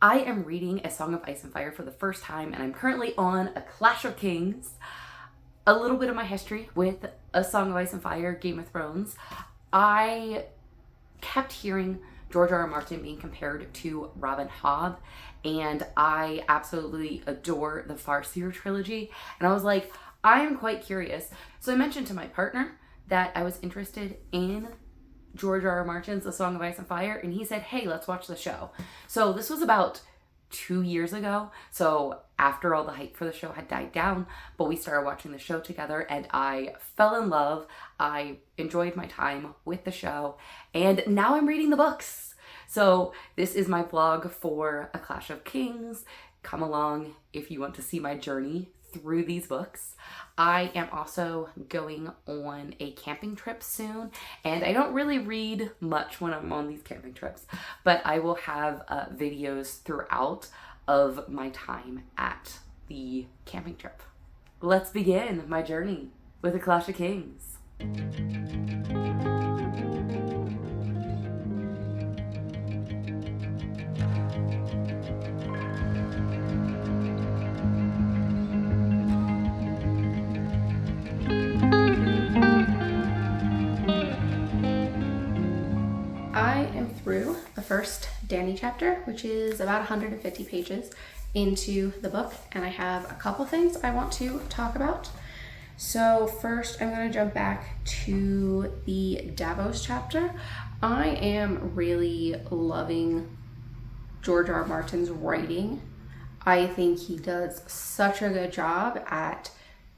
I am reading A Song of Ice and Fire for the first time, and I'm currently on A Clash of Kings. A little bit of my history with A Song of Ice and Fire, Game of Thrones. I kept hearing George R.R. Martin being compared to Robin Hobb, and I absolutely adore the Farseer trilogy. And I was like, I am quite curious. So I mentioned to my partner that I was interested in George R.R. Martin's A Song of Ice and Fire, and he said, hey, let's watch the show. So this was about 2 years ago. So after all the hype for the show had died down, but we started watching the show together, and I fell in love. I enjoyed my time with the show, and now I'm reading the books. So this is my vlog for A Clash of Kings. Come along if you want to see my journey through these books. I am also going on a camping trip soon, and I don't really read much when I'm on these camping trips, but I will have videos throughout of my time at the camping trip. Let's begin my journey with A Clash of Kings. I am through the first Dany chapter, which is about 150 pages into the book, and I have a couple things I want to talk about. So first, I'm going to jump back to the Davos chapter. I am really loving George R.R. Martin's writing. I think he does such a good job at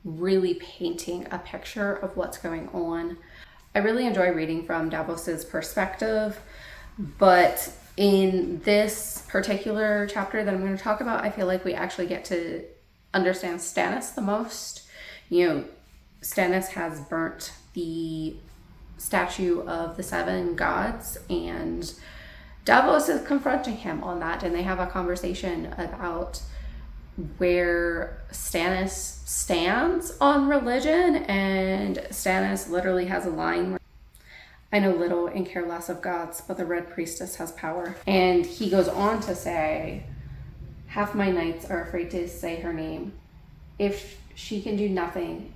really painting a picture of what's going on. I really enjoy reading from Davos's perspective, but in this particular chapter that I'm going to talk about, I feel like we actually get to understand Stannis the most. You know, Stannis has burnt the statue of the seven gods, and Davos is confronting him on that, and they have a conversation about where Stannis stands on religion, and Stannis literally has a line where, I know little and care less of gods, but the Red Priestess has power. And he goes on to say, half my knights are afraid to say her name. If she can do nothing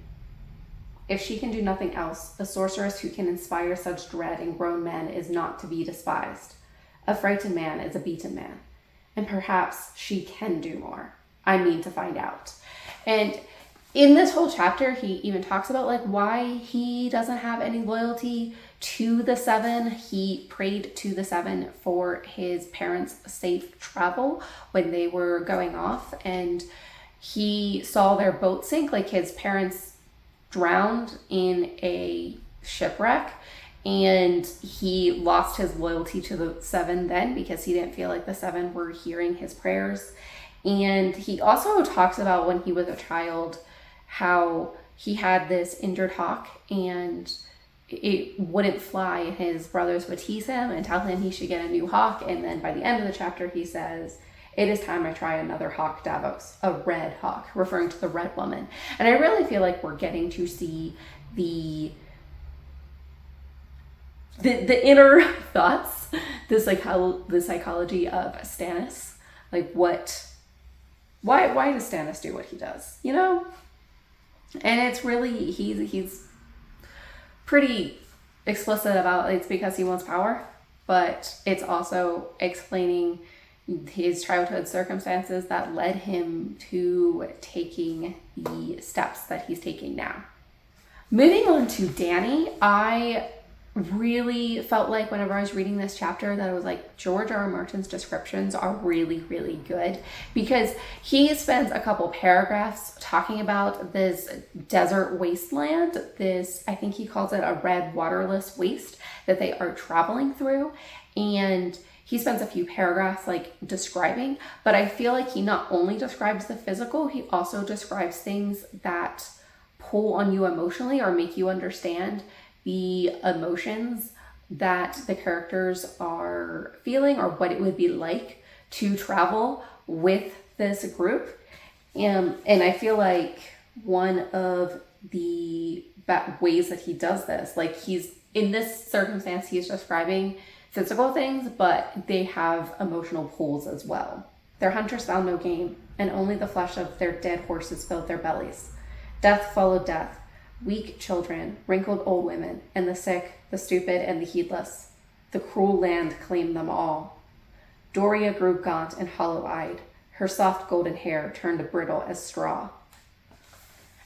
else, a sorceress who can inspire such dread in grown men is not to be despised. A frightened man is a beaten man, and perhaps she can do more. I mean to find out. And in this whole chapter, he even talks about like why he doesn't have any loyalty to the seven. He prayed to the seven for his parents' safe travel when they were going off, and he saw their boat sink. Like his parents drowned in a shipwreck, and he lost his loyalty to the seven then because he didn't feel like the seven were hearing his prayers. And he also talks about when he was a child, how he had this injured hawk and it wouldn't fly. And his brothers would tease him and tell him he should get a new hawk. And then by the end of the chapter, he says, it is time I try another hawk, Davos, a red hawk, referring to the red woman. And I really feel like we're getting to see the inner thoughts, the psychology of Stannis. Like why does Stannis do what he does, you know? And it's really, he's pretty explicit about it's because he wants power, but it's also explaining his childhood circumstances that led him to taking the steps that he's taking now. Moving on to Dany, I really felt like whenever I was reading this chapter that I was like, George R.R. Martin's descriptions are really, really good, because he spends a couple paragraphs talking about this desert wasteland, this, I think he calls it a red waterless waste that they are traveling through. And he spends a few paragraphs like describing, but I feel like he not only describes the physical, he also describes things that pull on you emotionally or make you understand the emotions that the characters are feeling or what it would be like to travel with this group. And I feel like one of the ways that he does this, like he's in this circumstance, he's describing physical things, but they have emotional pulls as well. Their hunters found no game, and only the flesh of their dead horses filled their bellies. Death followed death, weak children, wrinkled old women, and the sick, the stupid, and the heedless. The cruel land claimed them all. Doria grew gaunt and hollow-eyed. Her soft golden hair turned brittle as straw.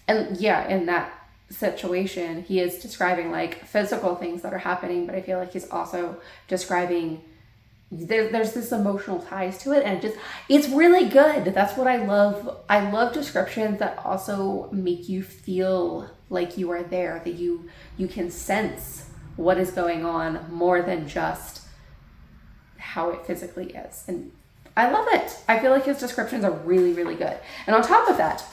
And yeah, in that situation, he is describing like physical things that are happening, but I feel like he's also describing there's this emotional ties to it, and it's really good. That's what I love. I love descriptions that also make you feel like you are there, that you can sense what is going on more than just how it physically is. And I love it. I feel like his descriptions are really, really good. And on top of that,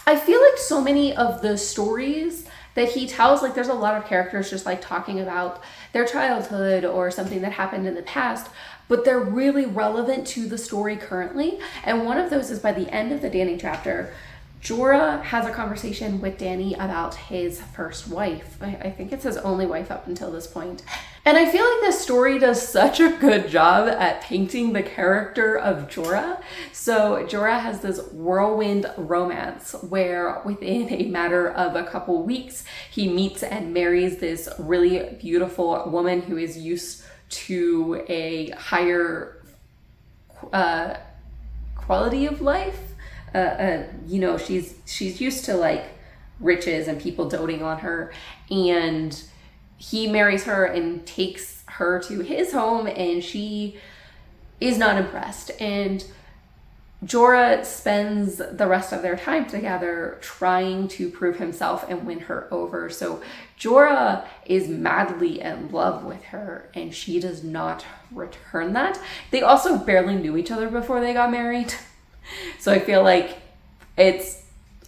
I feel like so many of the stories that he tells, like there's a lot of characters just like talking about their childhood or something that happened in the past, but they're really relevant to the story currently. And one of those is by the end of the Dany chapter, Jorah has a conversation with Dany about his first wife. I think it's his only wife up until this point. And I feel like this story does such a good job at painting the character of Jorah. So Jorah has this whirlwind romance where within a matter of a couple weeks, he meets and marries this really beautiful woman who is used to a higher quality of life. She's used to like riches and people doting on her, and he marries her and takes her to his home, and she is not impressed. And Jorah spends the rest of their time together trying to prove himself and win her over. So Jorah is madly in love with her, and she does not return that. They also barely knew each other before they got married. So I feel like it's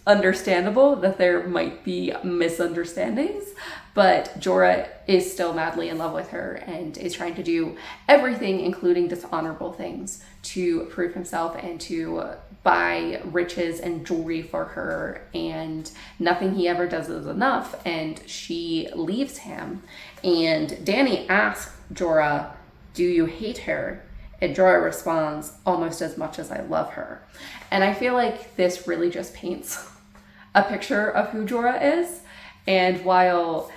understandable that there might be misunderstandings, but Jorah is still madly in love with her and is trying to do everything, including dishonorable things, to prove himself and to buy riches and jewelry for her, and nothing he ever does is enough, and she leaves him. And Dany asks Jorah, "Do you hate her?" And Jorah responds, "Almost as much as I love her." And I feel like this really just paints a picture of who Jorah is. And while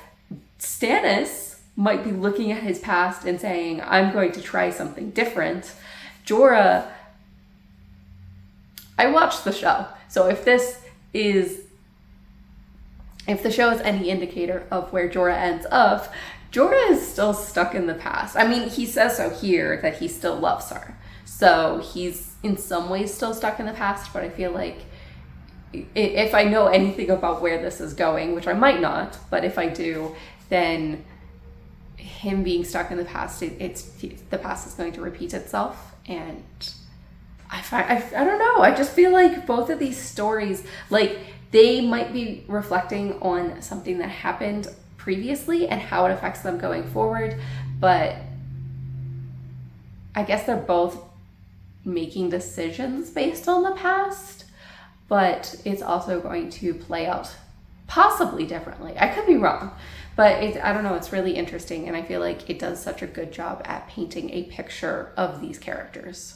Stannis might be looking at his past and saying, "I'm going to try something different," Jorah, I watched the show. So if the show is any indicator of where Jorah ends up, Jorah is still stuck in the past. I mean, he says so here that he still loves her. So he's in some ways still stuck in the past, but I feel like if I know anything about where this is going, which I might not, but if I do, then him being stuck in the past, the past is going to repeat itself. And I don't know, I just feel like both of these stories, like they might be reflecting on something that happened previously and how it affects them going forward, but I guess they're both making decisions based on the past, but it's also going to play out possibly differently. I could be wrong, but I don't know, it's really interesting, and I feel like it does such a good job at painting a picture of these characters.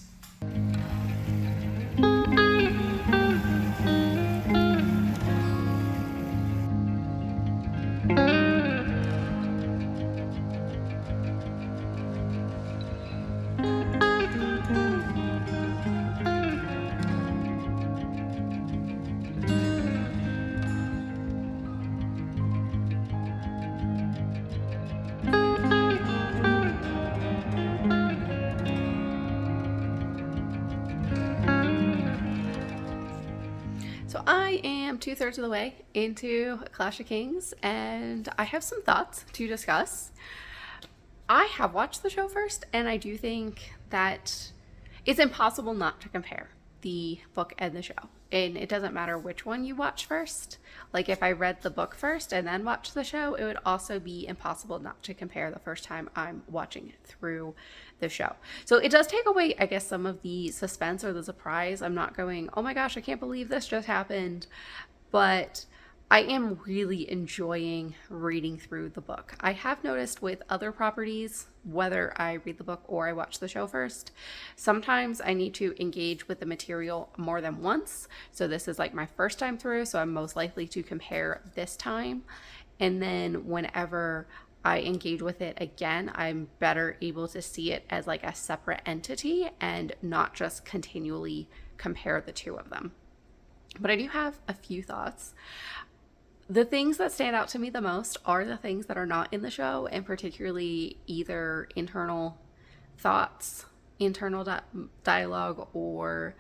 So I am 2/3 of the way into Clash of Kings, and I have some thoughts to discuss. I have watched the show first, and I do think that it's impossible not to compare the book and the show. And it doesn't matter which one you watch first. Like if I read the book first and then watched the show, it would also be impossible not to compare the first time I'm watching it through the show. So it does take away, I guess, some of the suspense or the surprise. I'm not going, "Oh my gosh, I can't believe this just happened." But I am really enjoying reading through the book. I have noticed with other properties, whether I read the book or I watch the show first, sometimes I need to engage with the material more than once. So this is like my first time through, so I'm most likely to compare this time. And then whenever I engage with it again, I'm better able to see it as like a separate entity and not just continually compare the two of them. But I do have a few thoughts. The things that stand out to me the most are the things that are not in the show, and particularly either internal thoughts, internal dialogue, or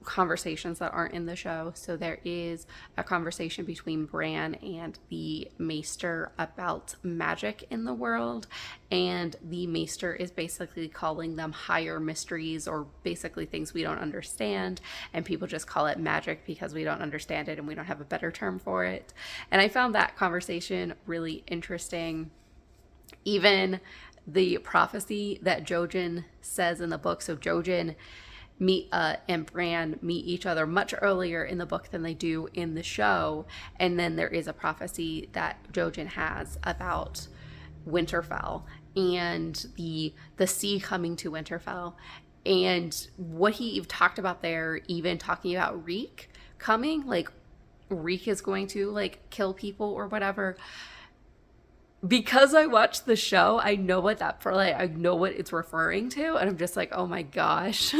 conversations that aren't in the show. So there is a conversation between Bran and the Maester about magic in the world, and the Maester is basically calling them higher mysteries, or basically things we don't understand, and people just call it magic because we don't understand it and we don't have a better term for it. And I found that conversation really interesting. Even the prophecy that Jojen says in the book, so Jojen and Bran meet each other much earlier in the book than they do in the show. And then there is a prophecy that Jojen has about Winterfell and the sea coming to Winterfell. And what he talked about there, even talking about Reek coming, like Reek is going to like kill people or whatever. Because I watched the show, I know what I know what it's referring to, and I'm just like, oh my gosh.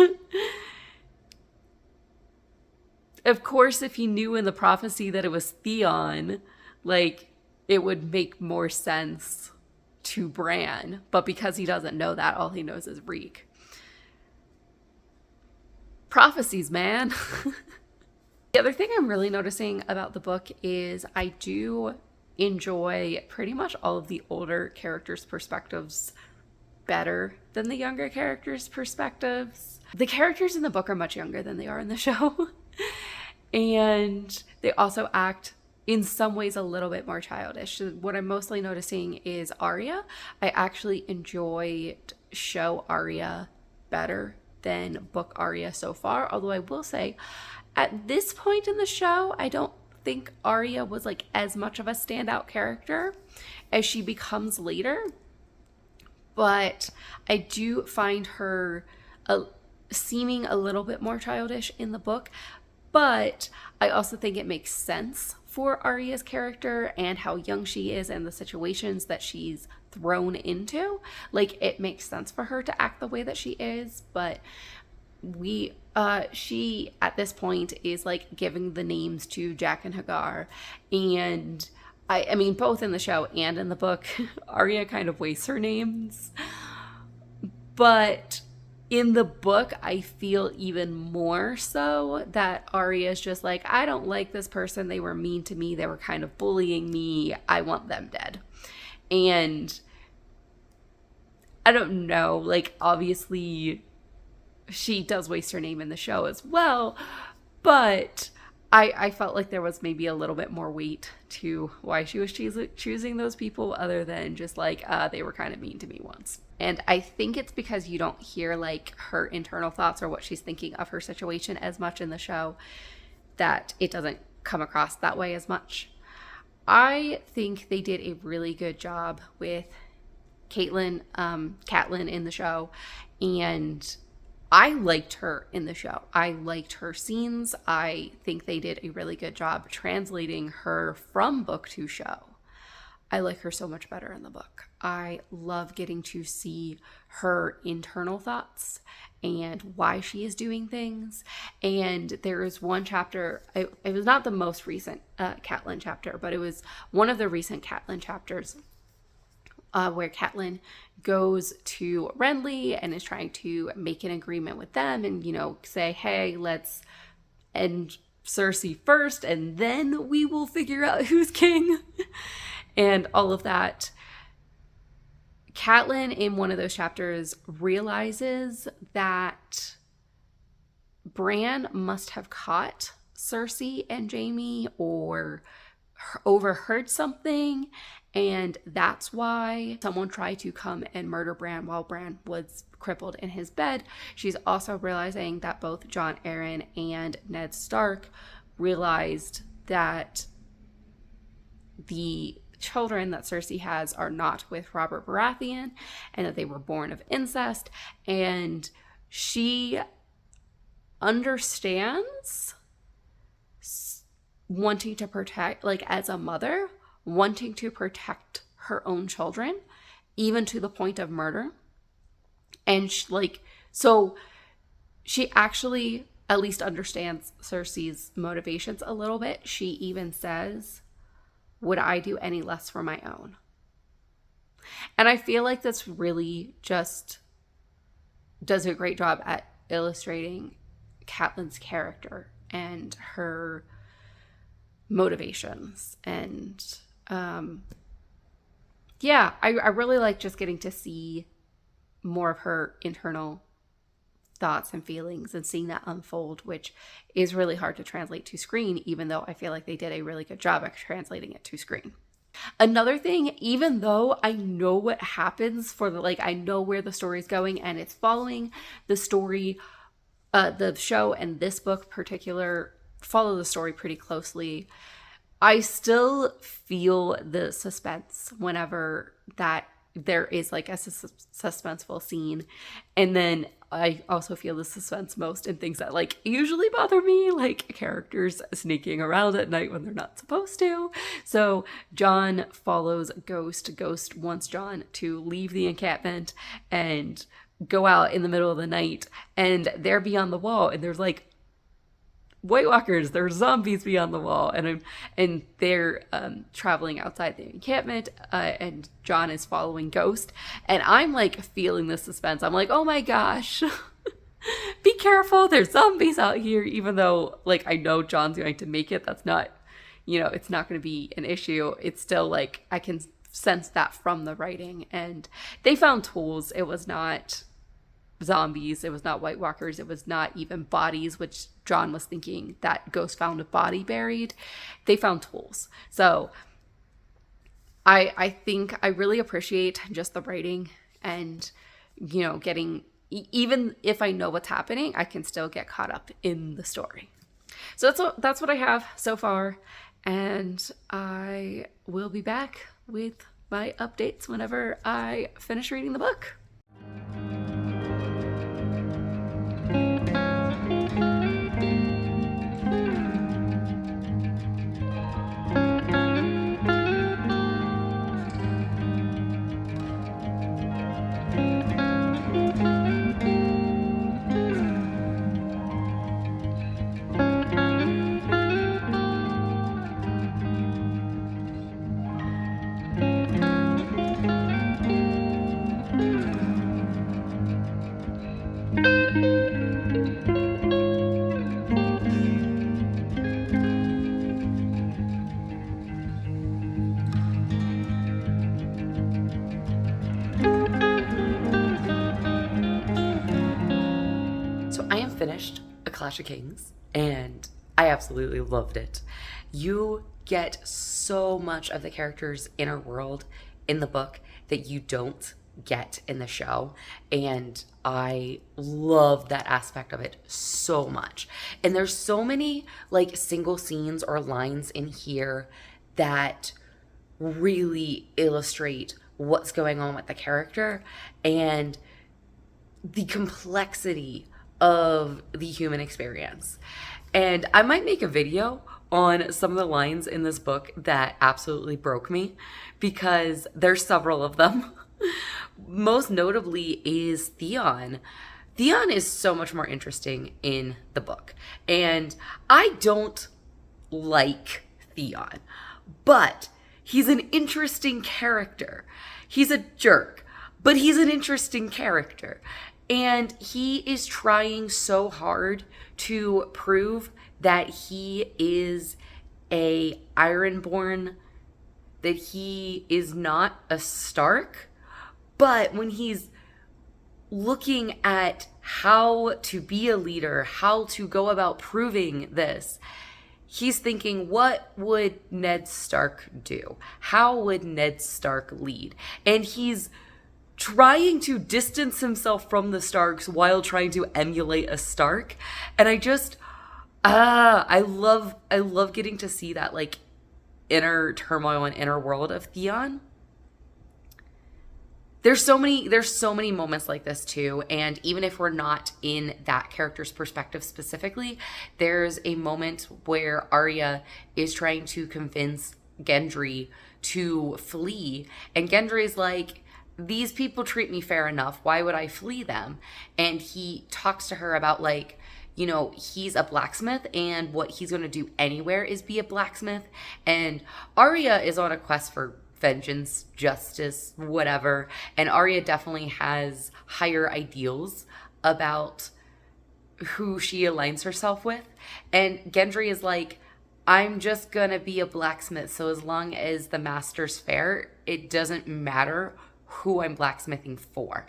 Of course, if he knew in the prophecy that it was Theon, like, it would make more sense to Bran. But because he doesn't know that, all he knows is Reek. Prophecies, man. The other thing I'm really noticing about the book is I do enjoy pretty much all of the older characters' perspectives better than the younger characters' perspectives. The characters in the book are much younger than they are in the show. And they also act in some ways a little bit more childish. So what I'm mostly noticing is Arya. I actually enjoyed show Arya better than book Arya so far. Although I will say, at this point in the show, I don't think Arya was like as much of a standout character as she becomes later, but I do find her seeming a little bit more childish in the book. But I also think it makes sense for Arya's character and how young she is and the situations that she's thrown into. Like, it makes sense for her to act the way that she is, but she at this point is like giving the names to Jack and Hagar, and I mean both in the show and in the book Arya kind of wastes her names, but in the book I feel even more so that Arya is just like, I don't like this person, they were mean to me, they were kind of bullying me, I want them dead. And I don't know, like obviously she does waste her name in the show as well, but I felt like there was maybe a little bit more weight to why she was choosing those people, other than just like, they were kind of mean to me once. And I think it's because you don't hear like her internal thoughts or what she's thinking of her situation as much in the show, that it doesn't come across that way as much. I think they did a really good job with Catelyn in the show, and I liked her in the show. I liked her scenes. I think they did a really good job translating her from book to show. I like her so much better in the book. I love getting to see her internal thoughts and why she is doing things. And there is one chapter, it was not the most recent Catelyn chapter, but it was one of the recent Catelyn chapters, where Catelyn goes to Renly and is trying to make an agreement with them and, say, hey, let's end Cersei first and then we will figure out who's king and all of that. Catelyn in one of those chapters realizes that Bran must have caught Cersei and Jaime or overheard something, and that's why someone tried to come and murder Bran while Bran was crippled in his bed. She's also realizing that both Jon Arryn and Ned Stark realized that the children that Cersei has are not with Robert Baratheon, and that they were born of incest. And she understands wanting to protect, like as a mother, wanting to protect her own children, even to the point of murder. And so she actually at least understands Cersei's motivations a little bit. She even says, would I do any less for my own? And I feel like this really just does a great job at illustrating Catelyn's character and her motivations. And yeah, I really like just getting to see more of her internal thoughts and feelings and seeing that unfold, which is really hard to translate to screen, even though I feel like they did a really good job at translating it to screen. Another thing, even though I know what happens for I know where the story's going and it's following the story, the show and this book particular follow the story pretty closely, I still feel the suspense whenever that there is like a suspenseful scene. And then I also feel the suspense most in things that like usually bother me, like characters sneaking around at night when they're not supposed to. So Jon follows Ghost. Ghost wants Jon to leave the encampment and go out in the middle of the night, and they're beyond the wall, and there's like White Walkers, there's zombies beyond the wall, and they're traveling outside the encampment, and Jon is following Ghost, and I'm like feeling the suspense. I'm like, oh my gosh, be careful, there's zombies out here. Even though like I know Jon's going to make it, that's not, it's not going to be an issue. It's still like I can sense that from the writing, and they found tools. It was not zombies, it was not White Walkers, it was not even bodies, which Jon was thinking that Ghost found a body buried. They found tools. So I think I really appreciate just the writing, and getting, even if I know what's happening, I can still get caught up in the story. So that's what I have so far, and I will be back with my updates whenever I finish reading the book. Finished A Clash of Kings, and I absolutely loved it. You get so much of the character's inner world in the book that you don't get in the show, and I love that aspect of it so much. And there's so many like single scenes or lines in here that really illustrate what's going on with the character and the complexity of the human experience. And I might make a video on some of the lines in this book that absolutely broke me, because there's several of them. Most notably is Theon. Theon is so much more interesting in the book, and I don't like Theon, but he's an interesting character. He's a jerk, but he's an interesting character. And he is trying so hard to prove that he is a Ironborn, that he is not a Stark. But when he's looking at how to be a leader, how to go about proving this, he's thinking, what would Ned Stark do? How would Ned Stark lead? And he's trying to distance himself from the Starks while trying to emulate a Stark. And I love getting to see that, like, inner turmoil and inner world of Theon. There's so many moments like this too, and even if we're not in that character's perspective specifically, there's a moment where Arya is trying to convince Gendry to flee, and Gendry's like, these people treat me fair enough, why would I flee them? And he talks to her about like, you know, he's a blacksmith and what he's going to do anywhere is be a blacksmith, and Arya is on a quest for vengeance, justice, whatever. And Arya definitely has higher ideals about who she aligns herself with. And Gendry is like, I'm just gonna be a blacksmith, so as long as the master's fair, it doesn't matter who I'm blacksmithing for.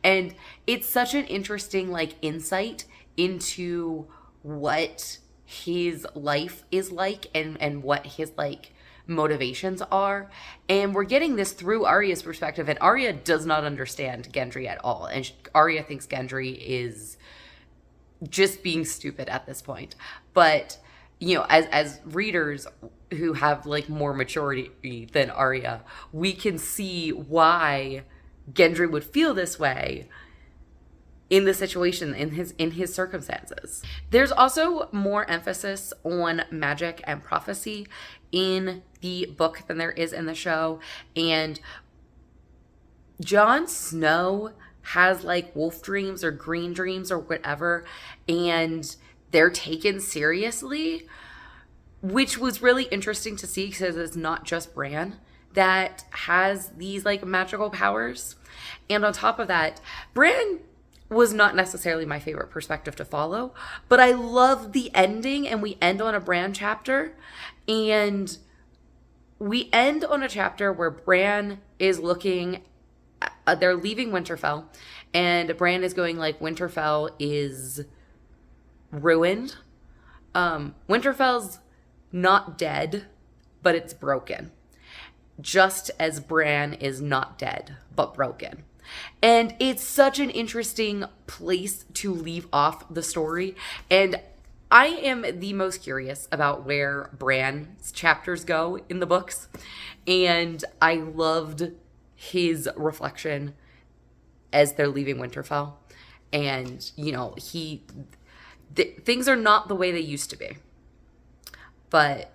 And it's such an interesting like insight into what his life is like and what his like motivations are. And we're getting this through Arya's perspective, and Arya does not understand Gendry at all. And Arya thinks Gendry is just being stupid at this point. But, you know, as readers who have like more maturity than Arya, we can see why Gendry would feel this way in the situation, in his circumstances. There's also more emphasis on magic and prophecy in the book than there is in the show. And Jon Snow has like wolf dreams or green dreams or whatever, and they're taken seriously, which was really interesting to see because it's not just Bran that has these like magical powers. And on top of that, Bran was not necessarily my favorite perspective to follow, but I love the ending, and we end on a Bran chapter, and we end on a chapter where Bran is looking, they're leaving Winterfell, and Bran is going like, Winterfell is ruined. Winterfell's not dead, but it's broken. Just as Bran is not dead, but broken. And it's such an interesting place to leave off the story. And I am the most curious about where Bran's chapters go in the books. And I loved his reflection as they're leaving Winterfell. And, you know, things are not the way they used to be. But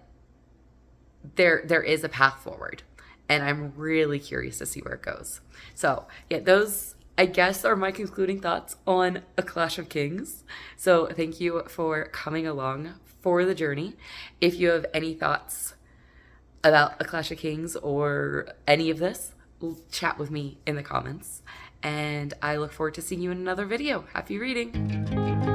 there is a path forward. And I'm really curious to see where it goes. So, yeah, those, I guess, are my concluding thoughts on A Clash of Kings. So, thank you for coming along for the journey. If you have any thoughts about A Clash of Kings or any of this, chat with me in the comments. And I look forward to seeing you in another video. Happy reading!